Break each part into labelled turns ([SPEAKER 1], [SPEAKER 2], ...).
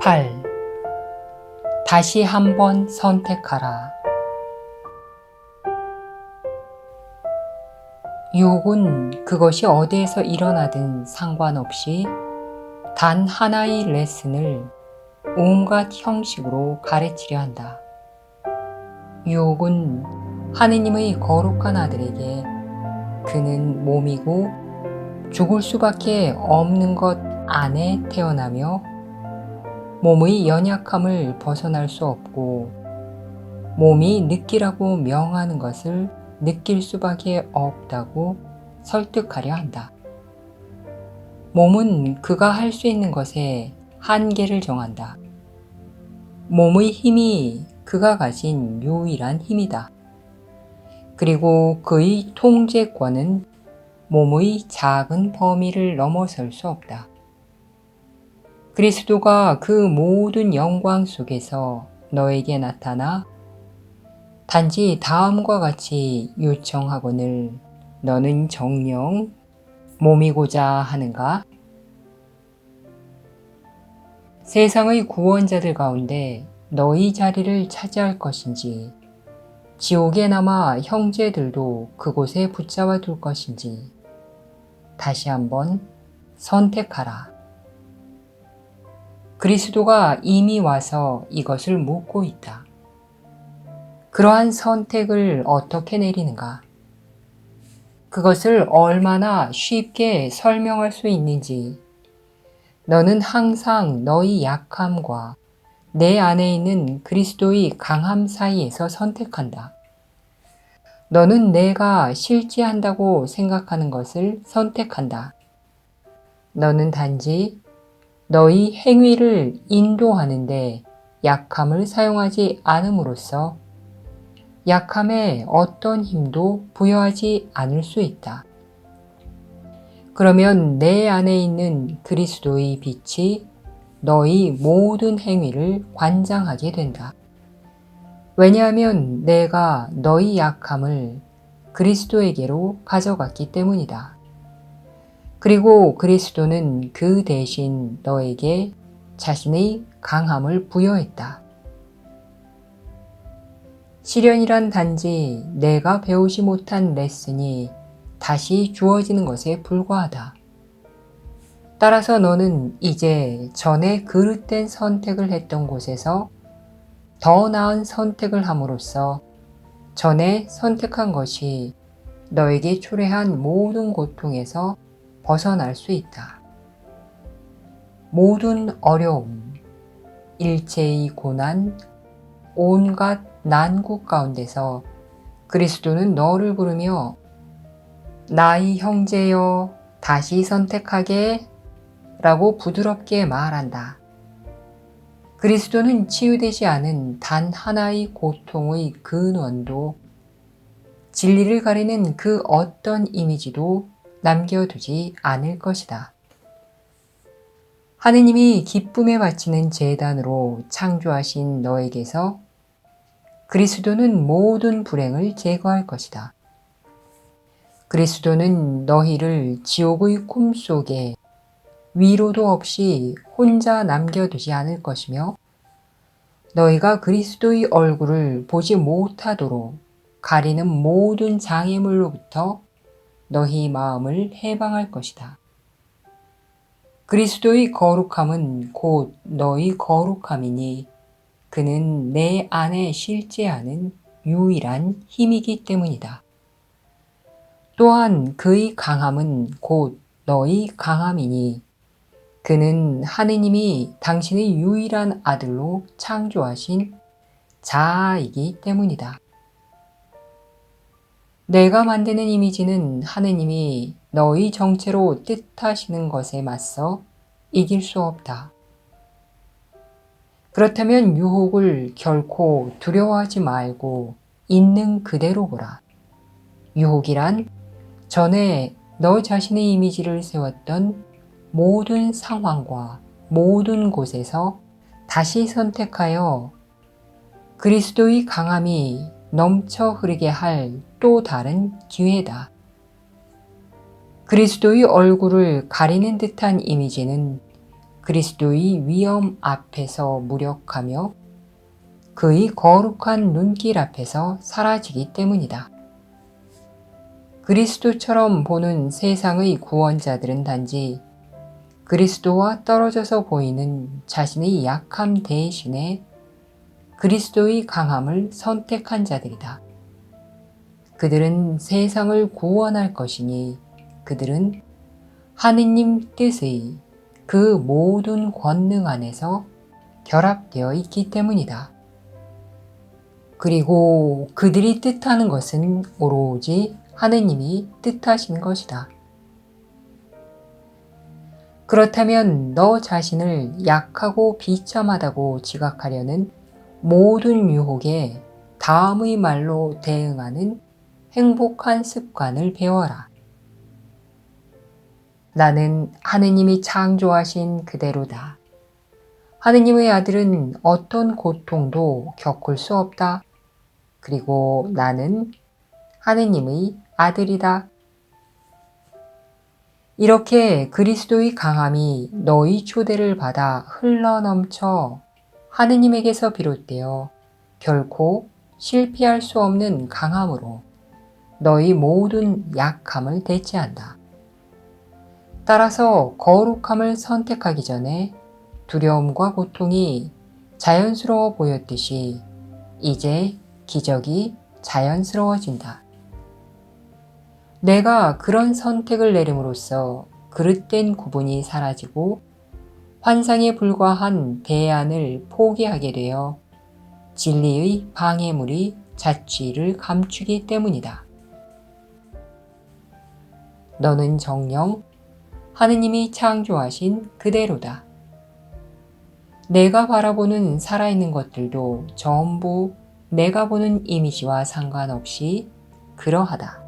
[SPEAKER 1] 8. 다시 한번 선택하라. 유혹은 그것이 어디에서 일어나든 상관없이 단 하나의 레슨을 온갖 형식으로 가르치려 한다. 유혹은 하느님의 거룩한 아들에게 그는 몸이고 죽을 수밖에 없는 것 안에 태어나며 몸의 연약함을 벗어날 수 없고 몸이 느끼라고 명하는 것을 느낄 수밖에 없다고 설득하려 한다. 몸은 그가 할 수 있는 것에 한계를 정한다. 몸의 힘이 그가 가진 유일한 힘이다. 그리고 그의 통제권은 몸의 작은 범위를 넘어설 수 없다. 그리스도가 그 모든 영광 속에서 너에게 나타나 단지 다음과 같이 요청하거늘 너는 정녕 몸이고자 하는가? 세상의 구원자들 가운데 너희 자리를 차지할 것인지 지옥에 남아 형제들도 그곳에 붙잡아 둘 것인지 다시 한번 선택하라. 그리스도가 이미 와서 이것을 묻고 있다. 그러한 선택을 어떻게 내리는가? 그것을 얼마나 쉽게 설명할 수 있는지 너는 항상 너희 약함과 내 안에 있는 그리스도의 강함 사이에서 선택한다. 너는 내가 실제한다고 생각하는 것을 선택한다. 너는 단지 너희 행위를 인도하는데 약함을 사용하지 않음으로써 약함에 어떤 힘도 부여하지 않을 수 있다. 그러면 내 안에 있는 그리스도의 빛이 너희 모든 행위를 관장하게 된다. 왜냐하면 내가 너희 약함을 그리스도에게로 가져갔기 때문이다. 그리고 그리스도는 그 대신 너에게 자신의 강함을 부여했다. 시련이란 단지 내가 배우지 못한 레슨이 다시 주어지는 것에 불과하다. 따라서 너는 이제 전에 그릇된 선택을 했던 곳에서 더 나은 선택을 함으로써 전에 선택한 것이 너에게 초래한 모든 고통에서 벗어날 수 있다. 모든 어려움, 일체의 고난, 온갖 난국 가운데서 그리스도는 너를 부르며 나의 형제여 다시 선택하게 라고 부드럽게 말한다. 그리스도는 치유되지 않은 단 하나의 고통의 근원도 진리를 가리는 그 어떤 이미지도 남겨두지 않을 것이다. 하느님이 기쁨에 바치는 제단으로 창조하신 너에게서 그리스도는 모든 불행을 제거할 것이다. 그리스도는 너희를 지옥의 꿈속에 위로도 없이 혼자 남겨두지 않을 것이며 너희가 그리스도의 얼굴을 보지 못하도록 가리는 모든 장애물로부터 너희 마음을 해방할 것이다. 그리스도의 거룩함은 곧 너희 거룩함이니 그는 내 안에 실제하는 유일한 힘이기 때문이다. 또한 그의 강함은 곧 너희 강함이니 그는 하느님이 당신의 유일한 아들로 창조하신 자아이기 때문이다. 내가 만드는 이미지는 하느님이 너희 정체로 뜻하시는 것에 맞서 이길 수 없다. 그렇다면 유혹을 결코 두려워하지 말고 있는 그대로 보라. 유혹이란 전에 너 자신의 이미지를 세웠던 모든 상황과 모든 곳에서 다시 선택하여 그리스도의 강함이 넘쳐 흐르게 할 또 다른 기회다. 그리스도의 얼굴을 가리는 듯한 이미지는 그리스도의 위엄 앞에서 무력하며 그의 거룩한 눈길 앞에서 사라지기 때문이다. 그리스도처럼 보는 세상의 구원자들은 단지 그리스도와 떨어져서 보이는 자신의 약함 대신에 그리스도의 강함을 선택한 자들이다. 그들은 세상을 구원할 것이니 그들은 하느님 뜻의 그 모든 권능 안에서 결합되어 있기 때문이다. 그리고 그들이 뜻하는 것은 오로지 하느님이 뜻하신 것이다. 그렇다면 너 자신을 약하고 비참하다고 지각하려는 모든 유혹에 다음의 말로 대응하는 행복한 습관을 배워라. 나는 하느님이 창조하신 그대로다. 하느님의 아들은 어떤 고통도 겪을 수 없다. 그리고 나는 하느님의 아들이다. 이렇게 그리스도의 강함이 너희 초대를 받아 흘러넘쳐 하느님에게서 비롯되어 결코 실패할 수 없는 강함으로 너희 모든 약함을 대체한다. 따라서 거룩함을 선택하기 전에 두려움과 고통이 자연스러워 보였듯이 이제 기적이 자연스러워진다. 내가 그런 선택을 내림으로써 그릇된 구분이 사라지고 환상에 불과한 대안을 포기하게 되어 진리의 방해물이 자취를 감추기 때문이다. 너는 정녕 하느님이 창조하신 그대로다. 내가 바라보는 살아있는 것들도 전부 내가 보는 이미지와 상관없이 그러하다.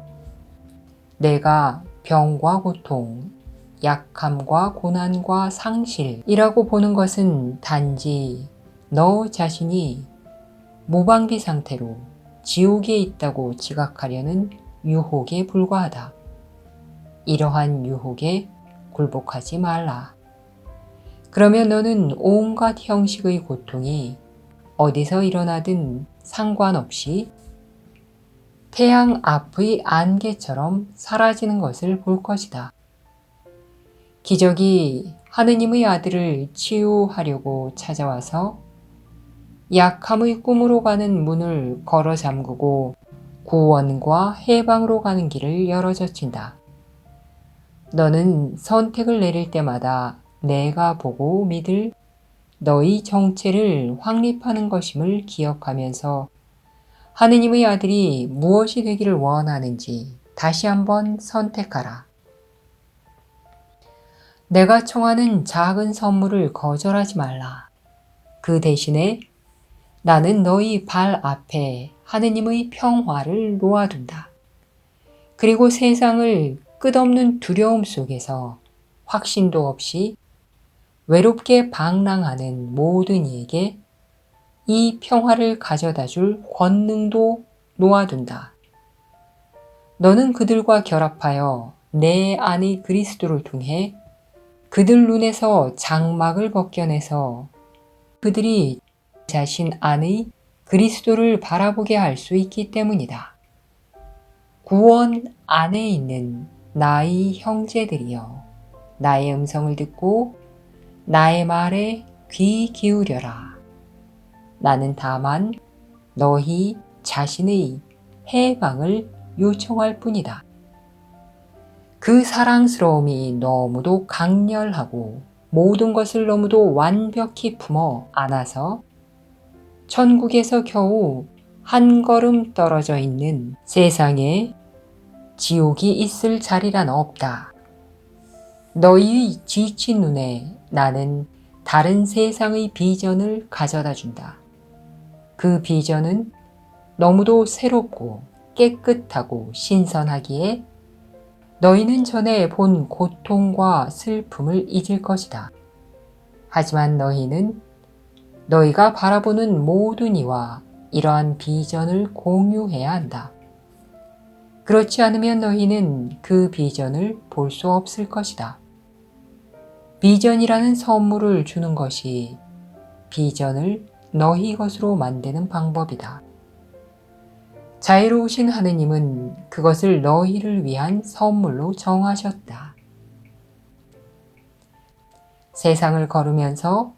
[SPEAKER 1] 내가 병과 고통, 약함과 고난과 상실이라고 보는 것은 단지 너 자신이 무방비 상태로 지옥에 있다고 지각하려는 유혹에 불과하다. 이러한 유혹에 굴복하지 말라. 그러면 너는 온갖 형식의 고통이 어디서 일어나든 상관없이 태양 앞의 안개처럼 사라지는 것을 볼 것이다. 기적이 하느님의 아들을 치유하려고 찾아와서 약함의 꿈으로 가는 문을 걸어 잠그고 구원과 해방으로 가는 길을 열어젖힌다. 너는 선택을 내릴 때마다 내가 보고 믿을 너희 정체를 확립하는 것임을 기억하면서 하느님의 아들이 무엇이 되기를 원하는지 다시 한번 선택하라. 내가 청하는 작은 선물을 거절하지 말라. 그 대신에 나는 너희 발 앞에 하느님의 평화를 놓아둔다. 그리고 세상을 끝없는 두려움 속에서 확신도 없이 외롭게 방랑하는 모든 이에게 이 평화를 가져다 줄 권능도 놓아둔다. 너는 그들과 결합하여 내 안의 그리스도를 통해 그들 눈에서 장막을 벗겨내서 그들이 자신 안의 그리스도를 바라보게 할 수 있기 때문이다. 구원 안에 있는 나의 형제들이여, 나의 음성을 듣고 나의 말에 귀 기울여라. 나는 다만 너희 자신의 해방을 요청할 뿐이다. 그 사랑스러움이 너무도 강렬하고 모든 것을 너무도 완벽히 품어 안아서 천국에서 겨우 한 걸음 떨어져 있는 세상에 지옥이 있을 자리란 없다. 너희의 지친 눈에 나는 다른 세상의 비전을 가져다 준다. 그 비전은 너무도 새롭고 깨끗하고 신선하기에 너희는 전에 본 고통과 슬픔을 잊을 것이다. 하지만 너희는 너희가 바라보는 모든 이와 이러한 비전을 공유해야 한다. 그렇지 않으면 너희는 그 비전을 볼 수 없을 것이다. 비전이라는 선물을 주는 것이 비전을 너희 것으로 만드는 방법이다. 자애로우신 하느님은 그것을 너희를 위한 선물로 정하셨다. 세상을 걸으면서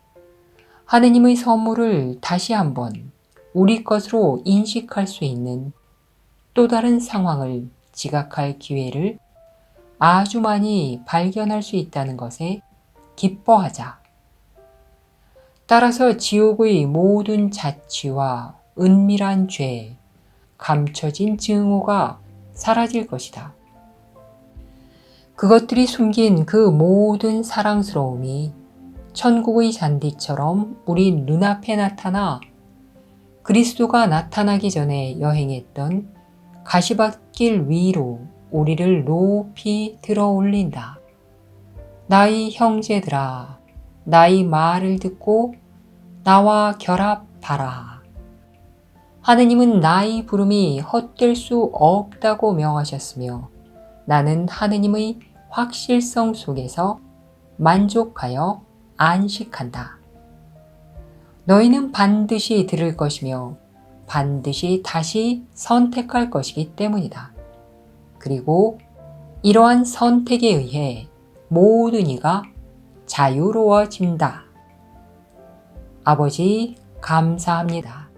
[SPEAKER 1] 하느님의 선물을 다시 한번 우리 것으로 인식할 수 있는 또 다른 상황을 지각할 기회를 아주 많이 발견할 수 있다는 것에 기뻐하자. 따라서 지옥의 모든 자취와 은밀한 죄, 감춰진 증오가 사라질 것이다. 그것들이 숨긴 그 모든 사랑스러움이 천국의 잔디처럼 우리 눈앞에 나타나 그리스도가 나타나기 전에 여행했던 가시밭길 위로 우리를 높이 들어 올린다. 나의 형제들아, 나의 말을 듣고 나와 결합하라. 하느님은 나의 부름이 헛될 수 없다고 명하셨으며 나는 하느님의 확실성 속에서 만족하여 안식한다. 너희는 반드시 들을 것이며 반드시 다시 선택할 것이기 때문이다. 그리고 이러한 선택에 의해 모든 이가 자유로워진다. 아버지, 감사합니다.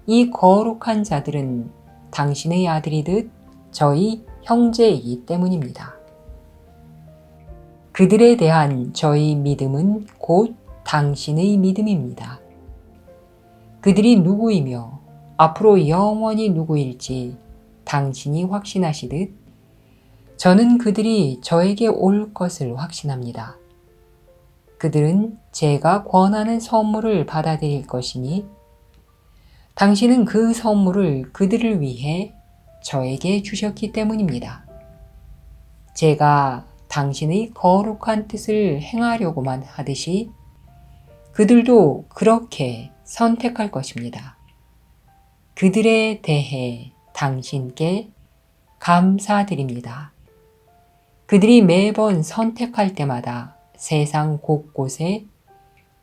[SPEAKER 1] 이 거룩한 자들은 당신의 아들이듯 저희 형제이기 때문입니다. 그들에 대한 저희 믿음은 곧 당신의 믿음입니다. 그들이 누구이며 앞으로 영원히 누구일지 당신이 확신하시듯 저는 그들이 저에게 올 것을 확신합니다. 그들은 제가 권하는 선물을 받아들일 것이니 당신은 그 선물을 그들을 위해 저에게 주셨기 때문입니다. 제가 당신의 거룩한 뜻을 행하려고만 하듯이 그들도 그렇게 선택할 것입니다. 그들에 대해 당신께 감사드립니다. 그들이 매번 선택할 때마다 세상 곳곳에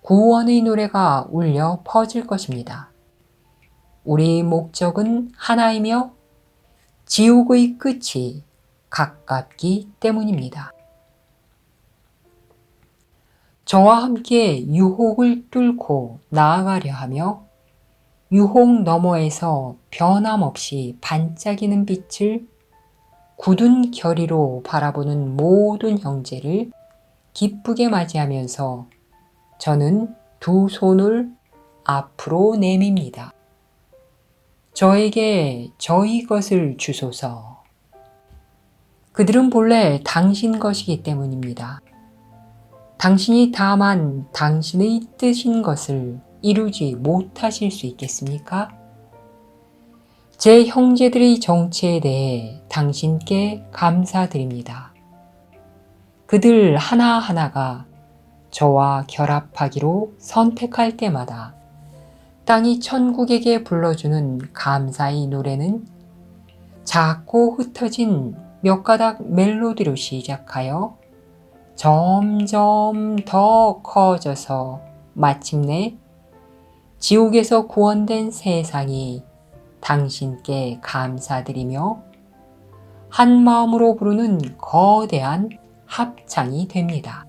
[SPEAKER 1] 구원의 노래가 울려 퍼질 것입니다. 우리 목적은 하나이며 지옥의 끝이 가깝기 때문입니다. 저와 함께 유혹을 뚫고 나아가려 하며 유혹 너머에서 변함없이 반짝이는 빛을 굳은 결의로 바라보는 모든 형제를 기쁘게 맞이하면서 저는 두 손을 앞으로 내밉니다. 저에게 저희 것을 주소서. 그들은 본래 당신 것이기 때문입니다. 당신이 다만 당신의 뜻인 것을 이루지 못하실 수 있겠습니까? 제 형제들의 정체에 대해 당신께 감사드립니다. 그들 하나하나가 저와 결합하기로 선택할 때마다 땅이 천국에게 불러주는 감사의 노래는 작고 흩어진 몇 가닥 멜로디로 시작하여 점점 더 커져서 마침내 지옥에서 구원된 세상이 당신께 감사드리며 한 마음으로 부르는 거대한 합창이 됩니다.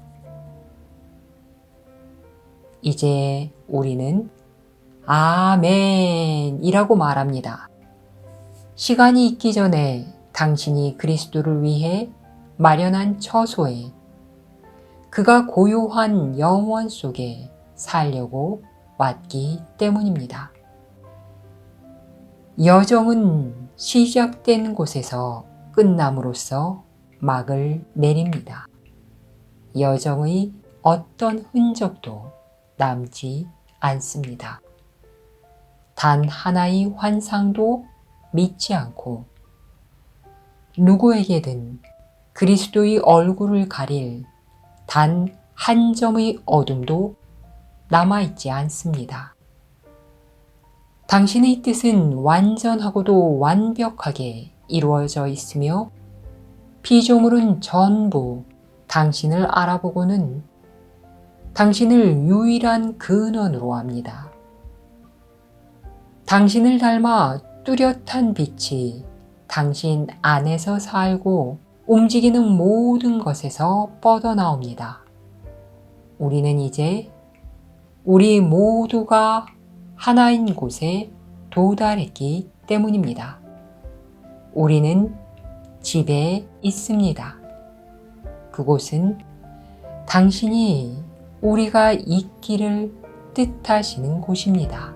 [SPEAKER 1] 이제 우리는 아멘이라고 말합니다. 시간이 있기 전에 당신이 그리스도를 위해 마련한 처소에 그가 고요한 영원 속에 살려고 왔기 때문입니다. 여정은 시작된 곳에서 끝남으로써 막을 내립니다. 여정의 어떤 흔적도 남지 않습니다. 단 하나의 환상도 믿지 않고 누구에게든 그리스도의 얼굴을 가릴 단 한 점의 어둠도 남아있지 않습니다. 당신의 뜻은 완전하고도 완벽하게 이루어져 있으며 피조물은 전부 당신을 알아보고는 당신을 유일한 근원으로 합니다. 당신을 닮아 뚜렷한 빛이 당신 안에서 살고 움직이는 모든 것에서 뻗어나옵니다. 우리는 이제 우리 모두가 하나인 곳에 도달했기 때문입니다. 우리는 집에 있습니다. 그곳은 당신이 우리가 있기를 뜻하시는 곳입니다.